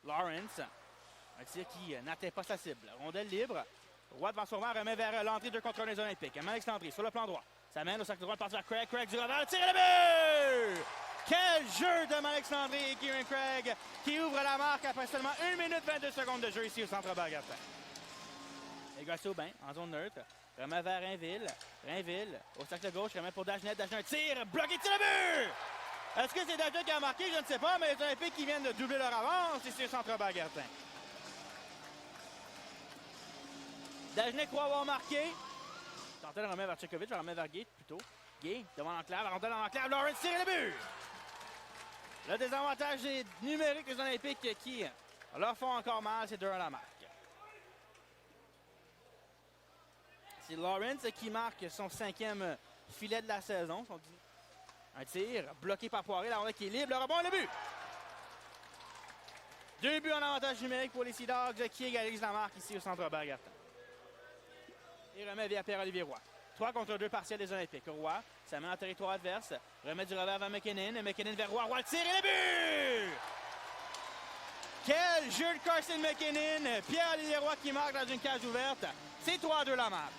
Lawrence. Un tir qui n'atteint pas sa cible. Rondelle libre. Roy devant son remet vers l'entrée 2 contre 1 des Olympiques. Alex Landry sur le plan droit. Ça mène au cercle droit, passe vers Craig. Craig du revers, le tir et le but! Quel jeu de Alex Landry et Kieran Craig qui ouvre la marque après seulement 1 minute 22 secondes de jeu ici au centre Bagartin. Égal Saubin en zone neutre. Remet vers Rainville. Rainville au cercle gauche, remet pour Dagenet. Dagenet, un tir, bloqué, tir et but! Est-ce que c'est Dagenet qui a marqué? Je ne sais pas, mais les Olympiques qui viennent de doubler leur avance ici au centre Bagartin. Dagenet croit avoir marqué. Tentait de remettre vers Tchekovic, remet vers Gay plutôt. Gay devant l'enclave, la rondelle dans l'enclave, Lawrence tire et le but! Le désavantage numérique des Olympiques qui leur font encore mal, c'est 2 à la marque. C'est Lawrence qui marque son 5e filet de la saison. Un tir bloqué par Poirier, la rondelle qui est libre, le rebond et le but! 2 buts en avantage numérique pour les Sea Dogs qui égalisent la marque ici au centre Bagartin. Et remet via Pierre-Olivier Roy. 3 contre 2 partiels des Olympiques. Roy, ça met en territoire adverse. Remet du revers vers McKinnon. McKinnon vers Roy. Roy le tire et le but! Quel jeu de Carson McKinnon! Pierre-Olivier Roy qui marque dans une cage ouverte. C'est 3-2 la marque.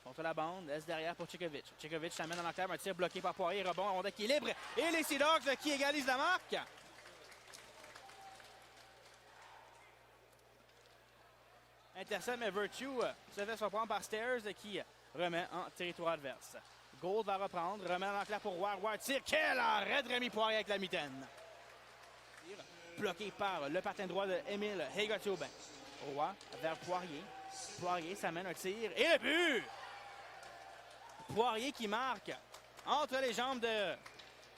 Contre la bande, laisse derrière pour Tchekovic. Tchekovic s'amène dans l'enclave. Un tir bloqué par Poirier. Rebond, rondelle qui est libre. Et les Sea Dogs qui égalisent la marque. Intercept, mais Virtue se fait surprendre par Stairs qui remet en territoire adverse. Gould va reprendre, remet en enclave pour Roy. Roy tire. Quel arrêt de Rémi Poirier avec la mitaine. Bloqué par le patin droit de Émile Hagert-Aubin. Roy vers Poirier. Poirier s'amène un tir et le but! Poirier qui marque entre les jambes de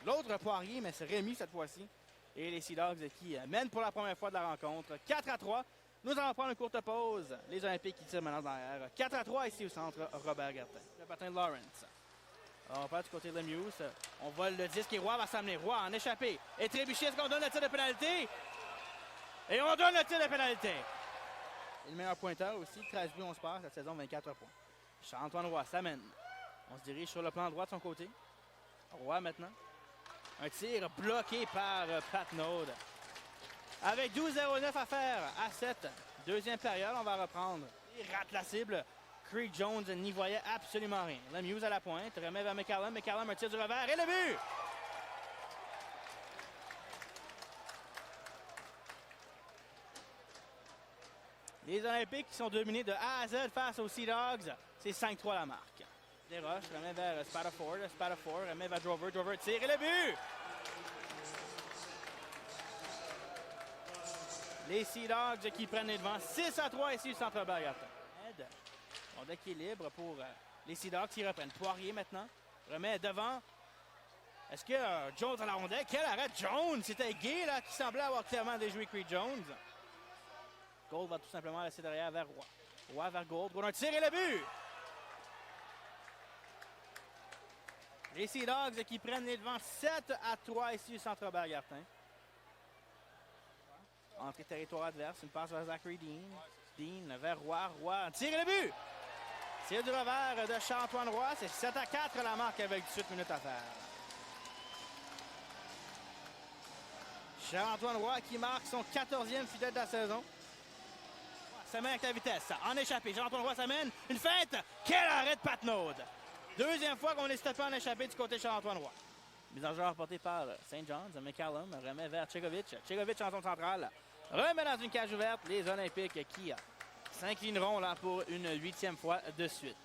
l'autre Poirier, mais c'est Rémi cette fois-ci. Et les Sea Dogs qui mènent pour la première fois de la rencontre 4-3. Nous allons prendre une courte pause. Les Olympiques qui tirent maintenant derrière. 4-3 ici au centre Robert Gartin. Le patin de Lawrence. On va du côté de Lemieux. On vole le disque et Roy va s'amener. Roy en échappé. Et Trébuchet, est-ce qu'on donne le tir de pénalité? Et on donne le tir de pénalité. Et le meilleur pointeur aussi. 13 buts, 11 passes cette saison, 24 points. Charles-Antoine Roy s'amène. On se dirige sur le plan droit de son côté. Roy maintenant. Un tir bloqué par Pat Naude. Avec 12-0-9 à faire à cette deuxième période, on va reprendre. Il rate la cible. Craig Jones n'y voyait absolument rien. Lemieux à la pointe, remet vers McCallum. McCallum, un tir du revers et le but! Les Olympiques qui sont dominés de A à Z face aux Sea Dogs, c'est 5-3 la marque. Desroches remet vers Spatafor. Spatafor remet vers Drover. Drover tire et le but! Les Sea Dogs qui prennent les devants 6-3 ici au centre Bagartin. Rondelle qui est libre pour les Sea Dogs qui reprennent. Poirier maintenant remet devant. Est-ce que Jones a la rondelle? Quel arrêt de Jones! C'était Gay là, qui semblait avoir clairement déjoué Craig Jones. Gould va tout simplement laisser derrière vers Roy. Roy vers Gould. Gould un tir et le but! Les Sea Dogs qui prennent les devants 7-3 ici au centre Bagartin. Entrée territoire adverse, une passe vers Zachary Dean. Dean vers Roy. Roy, tire et le but! Tir du revers de Charles-Antoine Roy. C'est 7-4 la marque avec 18 minutes à faire. Charles-Antoine Roy qui marque son 14e filet de la saison. Ça mène avec la vitesse. En échappé, Charles-Antoine Roy s'amène. Une feinte! Quel arrêt de Pat Naude! Deuxième fois qu'on est stoppé en échappé du côté de Charles-Antoine Roy. Mise en jeu rapportée par St. John's. McCallum remet vers Tchekovic. Tchekovic en zone centrale. Remet dans une cage ouverte. Les Olympiques qui s'inclineront là pour une 8e fois de suite.